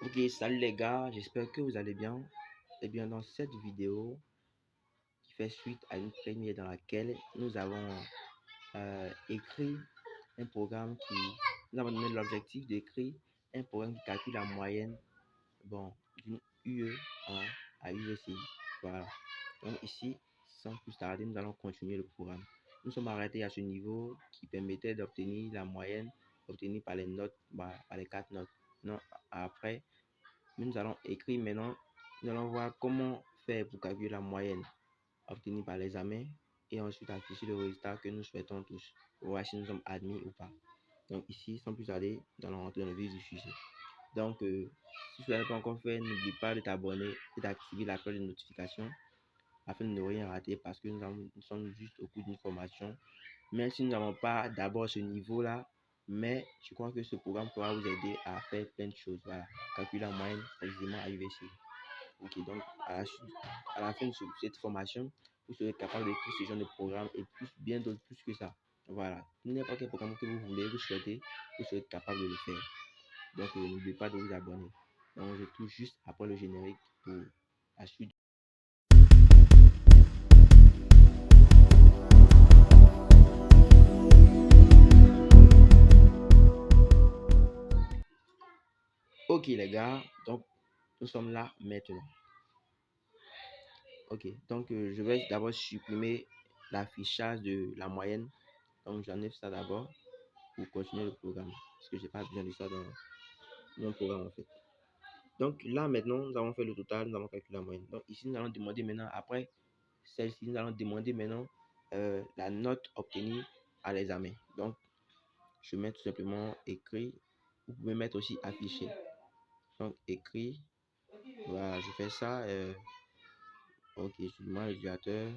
Ok, salut les gars, j'espère que vous allez bien. Eh bien, dans cette vidéo qui fait suite à une première dans laquelle nous avons écrit un programme qui nous avons donné l'objectif d'écrire un programme qui calcule la moyenne d'une UE à UECI. Voilà. Donc ici, sans plus tarder, nous allons continuer le programme. Nous sommes arrêtés à ce niveau qui permettait d'obtenir la moyenne obtenue par les notes, par les 4 notes. Non, après, nous allons écrire maintenant, nous allons voir comment faire pour calculer la moyenne obtenue par l'examen et ensuite afficher le résultat que nous souhaitons tous pour voir si nous sommes admis ou pas. Donc ici, sans plus tarder, nous allons rentrer dans le vif du sujet. Donc, si tu ne l'as pas encore fait, n'oublie pas de t'abonner et d'activer la cloche de notification afin de ne rien rater parce que nous sommes juste au cours d'une formation. Même si nous n'avons pas d'abord ce niveau-là, mais je crois que ce programme pourra vous aider à faire plein de choses. Voilà, calculer la moyenne précisément à UVC. Ok, donc à la fin de cette formation, vous serez capable d'écrire ce genre de programme et bien d'autres plus que ça. Voilà, n'importe quel programme que vous voulez, vous souhaitez, vous serez capable de le faire. Donc n'oubliez pas de vous abonner. Donc je touche juste après le générique pour la suite. Ok les gars, donc nous sommes là maintenant. Ok, donc je vais d'abord supprimer l'affichage de la moyenne. Donc j'enlève ça d'abord pour continuer le programme. Parce que j'ai pas besoin de ça dans mon programme en fait. Donc là maintenant, nous avons fait le total, nous avons calculé la moyenne. Donc ici, nous allons demander maintenant, après celle-ci, nous allons demander maintenant la note obtenue à l'examen. Donc je mets tout simplement écrit. Vous pouvez mettre aussi affiché. Donc écrit. Voilà, je fais ça. Ok, je demande à l'utilisateur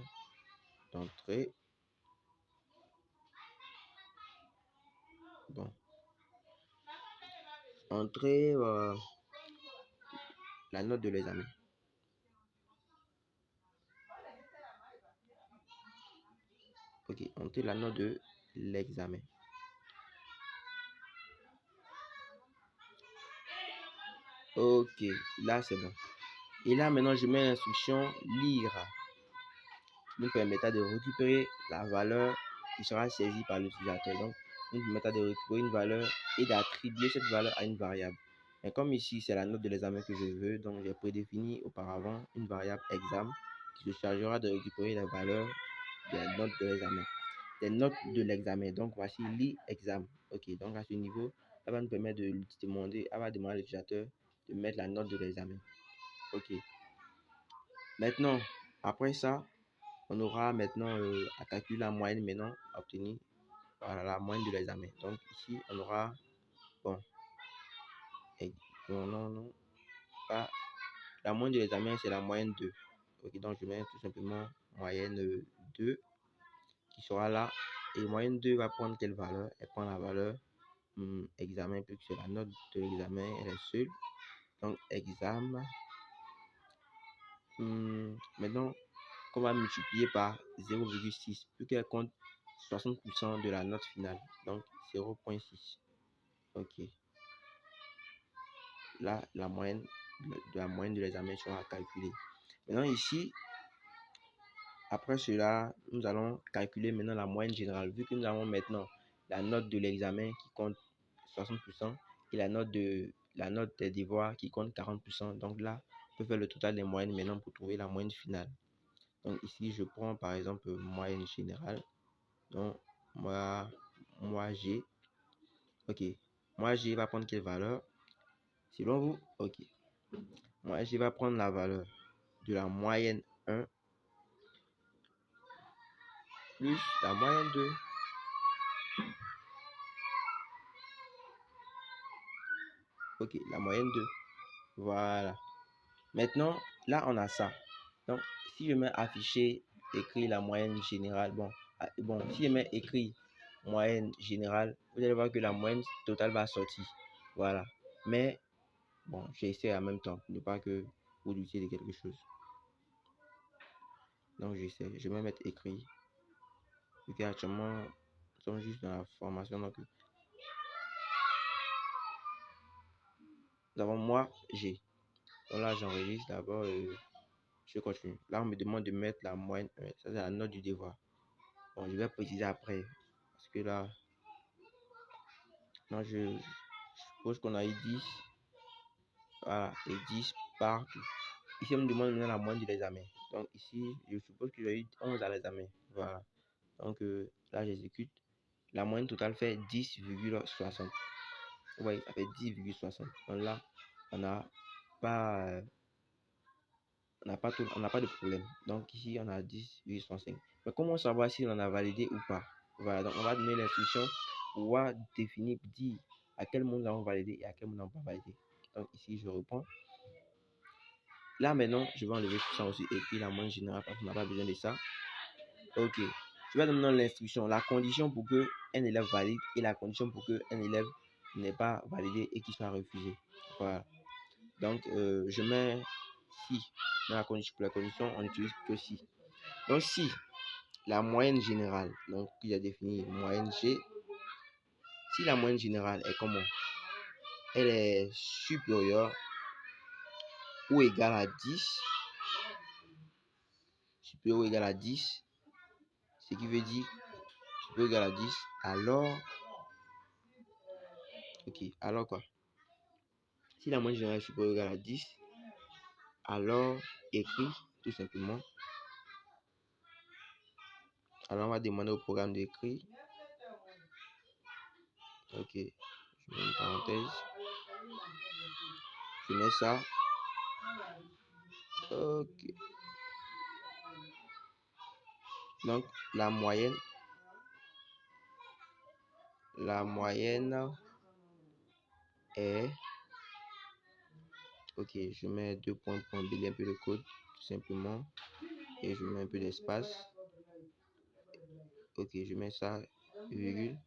d'entrer. Bon. Entrer la note de l'examen. Ok, entrer la note de l'examen. Ok, là c'est bon. Et là maintenant, je mets l'instruction lire, nous permettra de récupérer la valeur qui sera saisie par l'utilisateur. Donc, nous permettra de récupérer une valeur et d'attribuer cette valeur à une variable. Et comme ici, c'est la note de l'examen que je veux, donc j'ai prédéfini auparavant une variable exam qui se chargera de récupérer la valeur des notes de l'examen. Des notes de l'examen. Donc, voici l'exam. Ok, donc à ce niveau, ça va nous permettre de demander, elle va demander à l'utilisateur de mettre la note de l'examen. Ok. Maintenant, après ça, on aura maintenant à calculer la moyenne maintenant obtenue. Voilà, la moyenne de l'examen. Donc ici, on aura, bon, non, pas, la moyenne de l'examen, c'est la moyenne 2. Ok, donc je mets tout simplement moyenne 2 qui sera là. Et moyenne 2 va prendre quelle valeur? Elle prend la valeur examen, puisque la note de l'examen, elle est seule. Donc examen. Maintenant, qu'on va multiplier par 0,6 puis qu'elle compte 60% de la note finale, donc 0,6. Ok, là la moyenne de l'examen sera calculée. Maintenant ici, après cela, nous allons calculer maintenant la moyenne générale, vu que nous avons maintenant la note de l'examen qui compte 60% et la note des devoirs qui compte 40%. Donc là, on peut faire le total des moyennes maintenant pour trouver la moyenne finale. Donc ici, je prends par exemple moyenne générale. Donc moi G. Ok. Moi G va prendre quelle valeur? Selon vous? Ok. Moi G va prendre la valeur de la moyenne 1 plus la moyenne 2. Ok, la moyenne 2. Voilà. Maintenant, là on a ça. Donc si je mets afficher, écrit la moyenne générale. Bon, si je mets écrit moyenne générale, vous allez voir que la moyenne totale va sortir. Voilà. Mais bon, j'essaie en même temps pour ne pas que vous doutiez de quelque chose. Donc j'essaie, je vais mettre écrit. Vu qu'actuellement, nous sommes juste dans la formation. Donc nous avons moi, G. Donc là, j'enregistre d'abord et je continue. Là, on me demande de mettre la moyenne 1. Ça, c'est la note du devoir. Bon, je vais préciser après. Parce que là, non, je suppose qu'on a eu 10. Voilà, et 10 partout. Ici, on me demande maintenant la moyenne de l'examen. Donc ici, je suppose que j'ai eu 11 à l'examen. Voilà. Donc là, j'exécute. La moyenne totale fait 10,60. Vous voyez, ça fait 10,60. Donc là, on n'a pas, on n'a pas de problème. Donc ici, on a 10,65. Mais comment savoir si on a validé ou pas? Voilà, donc on va donner l'instruction pour pouvoir définir, dire à quel moment nous avons validé et à quel moment nous n'avons pas validé. Donc ici, je reprends. Là, maintenant, je vais enlever tout ça aussi et puis la moyenne générale parce qu'on n'a pas besoin de ça. Ok. Je vais donner l'instruction, la condition pour que un élève valide et la condition pour que un élève n'est pas validé et qu'il soit refusé. Voilà. Donc, je mets si. Dans la condition, pour la condition, on utilise que si. Donc, si la moyenne générale, donc il a défini moyenne G, si la moyenne générale est comment? Elle est supérieure ou égale à 10, supérieure ou égale à 10, ce qui veut dire supérieure ou égale à 10, alors, ok, alors quoi? Si la moyenne générale est supérieure ou égale à 10, alors écrit tout simplement. Alors on va demander au programme d'écrire. Ok, je mets une parenthèse. Je mets ça. Ok. Donc la moyenne est. Ok, je mets deux points pour embellir un peu le code, tout simplement. Et je mets un peu d'espace. Ok, je mets ça, virgule.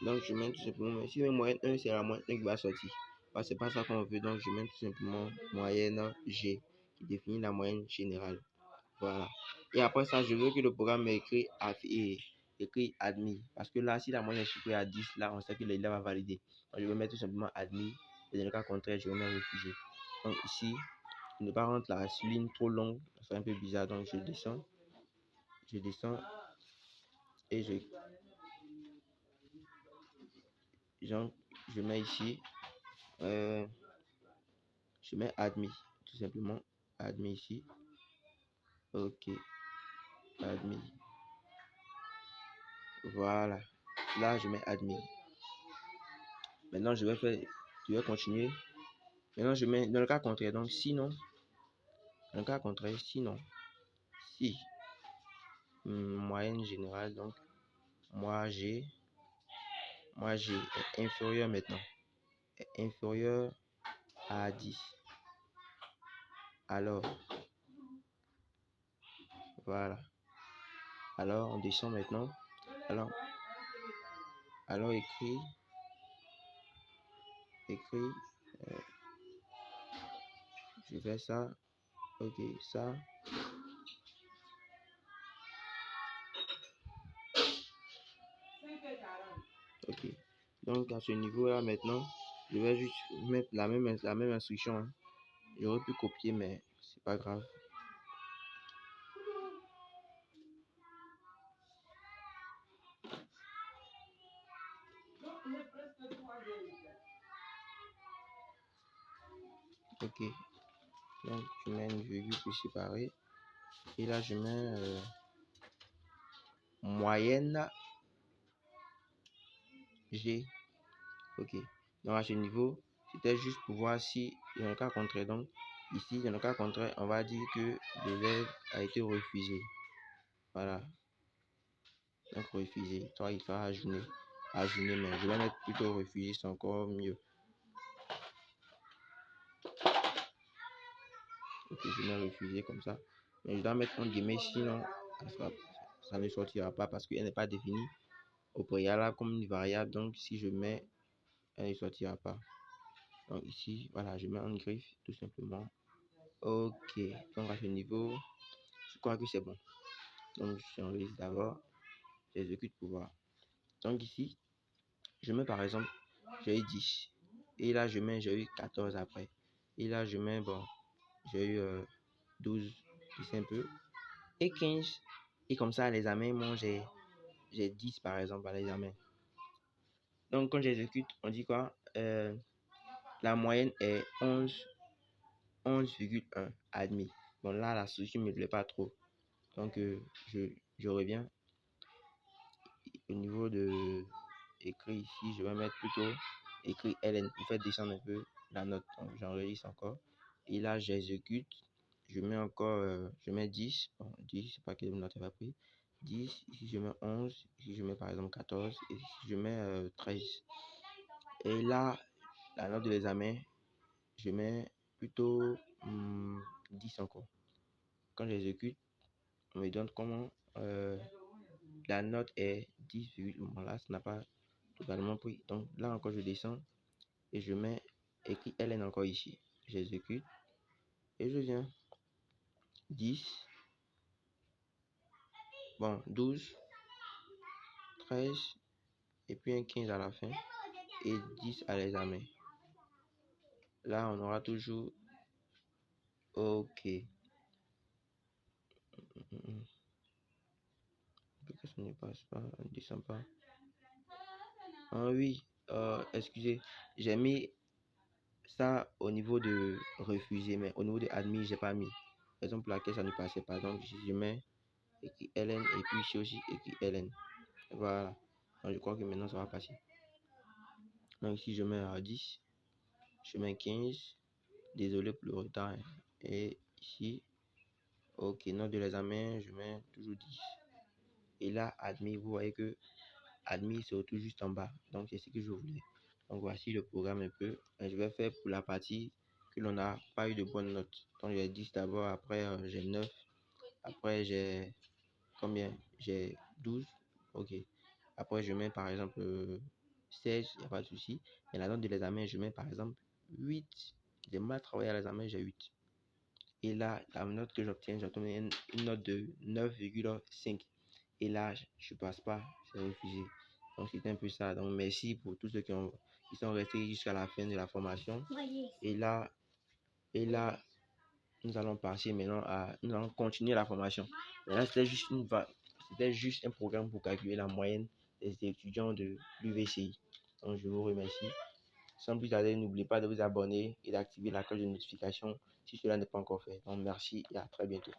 Donc je mets tout simplement, mais si la moyenne 1, c'est la moyenne 1 qui va sortir. Bah, c'est pas ça qu'on veut, donc je mets tout simplement moyenne G qui définit la moyenne générale. Voilà. Et après ça, je veux que le programme écrit admis. Parce que là, si la moyenne est supérieure à 10, là, on sait que l'élève va valider. Donc je vais mettre tout simplement admis. Et dans le cas contraire, je vais mettre refusé. Donc ici, ne pas rendre la ligne trop longue, c'est un peu bizarre. Donc je descends et je mets ici, je mets admis, tout simplement admis ici. Ok, admis. Voilà. Là, je mets admis. Maintenant, je vais continuer. Maintenant, je mets dans le cas contraire. Donc, sinon, dans le cas contraire, sinon, si moyenne générale, donc moi G est inférieur maintenant, est inférieur à 10. Alors, voilà. Alors, on descend maintenant. Alors écrit, je fais ça. Ok, ça. Ok. Donc, à ce niveau-là, maintenant, je vais juste mettre la même instruction. Hein. J'aurais pu copier, mais c'est pas grave. Ok. Donc, je mets une virgule pour séparer. Et là, je mets moyenne G. Ok. Donc, à ce niveau, c'était juste pour voir si, dans le cas contraire, donc, ici, dans le cas contraire, on va dire que l'élève a été refusé. Voilà. Donc, refusé. Toi, il faut ajouter, mais je vais mettre plutôt refusé, c'est encore mieux. Ok, je mets refusé comme ça. Mais je dois mettre en guillemets, sinon, ça ne sortira pas parce qu'elle n'est pas définie au préalable comme une variable. Donc, si je mets, elle ne sortira pas. Donc, ici, voilà, je mets en griffe, tout simplement. Ok, donc à ce niveau, je crois que c'est bon. Donc, j'enregistre d'abord. j'exécute pour voir. Donc ici, je mets par exemple, j'ai eu 10. Et là, j'ai eu 14 après. Et là, bon, j'ai eu 12, c'est un peu. Et 15. Et comme ça, à l'examen, moi, j'ai 10 par exemple à l'examen. Donc, quand j'exécute, on dit quoi? La moyenne est 11,1 admis. Bon, là, la solution ne me plaît pas trop. Donc, je reviens au niveau de écrit ici. Je vais mettre plutôt écrit LN. Vous faites descendre un peu la note. Donc, j'enregistre encore. Et là, j'exécute. Je mets encore, je mets 10. Bon, 10, c'est pas quelle note elle va pris. 10, ici je mets 11, ici je mets par exemple 14, et ici je mets 13. Et là, la note de l'examen, je mets plutôt 10 encore. Quand j'exécute, on me donne comment la note est 10, bon là, ça n'a pas totalement pris. Donc là encore, je descends et je mets écrit LN encore ici. J'exécute et je viens 10, bon 12, 13 et puis un 15 à la fin et 10 à l'examen. Là, on aura toujours OK. Pourquoi ça ne passe pas? On ne descend pas. Ah oui, excusez, j'ai mis ça au niveau de refusé, mais au niveau de admis, j'ai pas mis. Raison pour laquelle ça ne passait pas. Donc, je mets écrit LN et puis ici aussi écrit LN. Voilà. Donc, je crois que maintenant ça va passer. Donc, ici, je mets 10, je mets 15. Désolé pour le retard, hein. Et ici, OK, note de l'examen, je mets toujours 10. Et là, admis, vous voyez que admis se retrouve juste en bas. Donc, c'est ce que je voulais. Donc, voici le programme un peu. Je vais faire pour la partie que l'on n'a pas eu de bonnes notes. Donc, j'ai 10 d'abord, après j'ai 9, après j'ai combien? J'ai 12. OK. Après, je mets par exemple 16, il n'y a pas de souci. Mais la note de l'examen, je mets par exemple 8. J'ai mal travaillé à l'examen, j'ai 8. Et là, la note que j'obtiens, j'obtiens une note de 9,5. Et là, je passe pas, c'est refusé. Donc, c'est un peu ça. Donc, merci pour tous ceux qui sont restés jusqu'à la fin de la formation. Et là, nous allons passer maintenant nous allons continuer la formation. Mais là, c'était juste un programme pour calculer la moyenne des étudiants de l'UVCI. Donc, je vous remercie. Sans plus tarder, n'oubliez pas de vous abonner et d'activer la cloche de notification si cela n'est pas encore fait. Donc, merci et à très bientôt.